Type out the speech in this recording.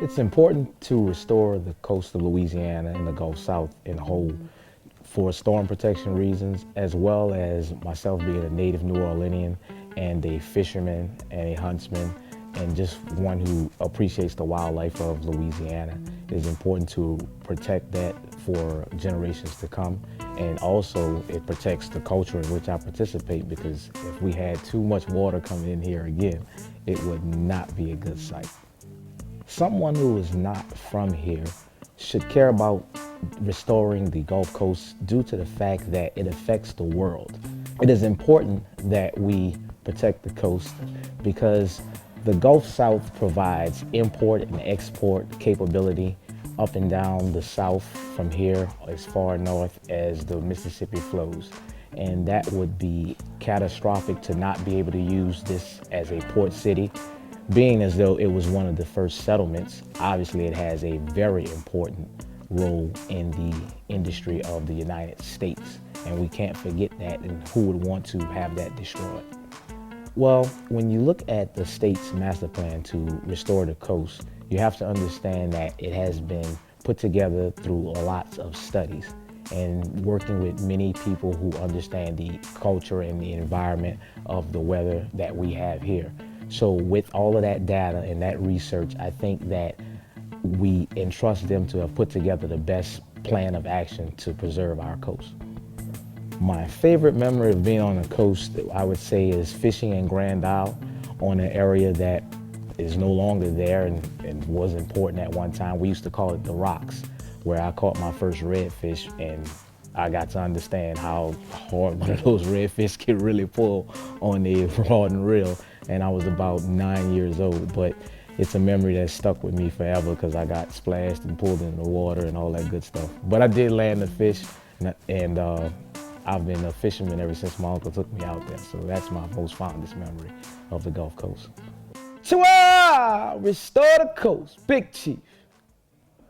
It's important to restore the coast of Louisiana and the Gulf South in whole for storm protection reasons, as well as myself being a native New Orleanian and a fisherman and a huntsman and just one who appreciates the wildlife of Louisiana. It is important to protect that for generations to come. And also it protects the culture in which I participate, because if we had too much water coming in here again, it would not be a good sight. Someone who is not from here should care about restoring the Gulf Coast due to the fact that it affects the world. It is important that we protect the coast because the Gulf South provides import and export capability up and down the South from here as far north as the Mississippi flows. And that would be catastrophic to not be able to use this as a port city. Being as though it was one of the first settlements, obviously it has a very important role in the industry of the United States. And we can't forget that, and who would want to have that destroyed? Well, when you look at the state's master plan to restore the coast, you have to understand that it has been put together through lots of studies and working with many people who understand the culture and the environment of the weather that we have here. So with all of that data and that research, I think that we entrust them to have put together the best plan of action to preserve our coast. My favorite memory of being on the coast, I would say, is fishing in Grand Isle on an area that is no longer there and was important at one time. We used to call it the Rocks, where I caught my first redfish, and I got to understand how hard one of those redfish can really pull on a rod and reel. And I was about 9 years old, but it's a memory that stuck with me forever because I got splashed and pulled in the water and all that good stuff. But I did land the fish, and I've been a fisherman ever since my uncle took me out there. So that's my most fondest memory of the Gulf Coast. So, restore the coast, Big Chief.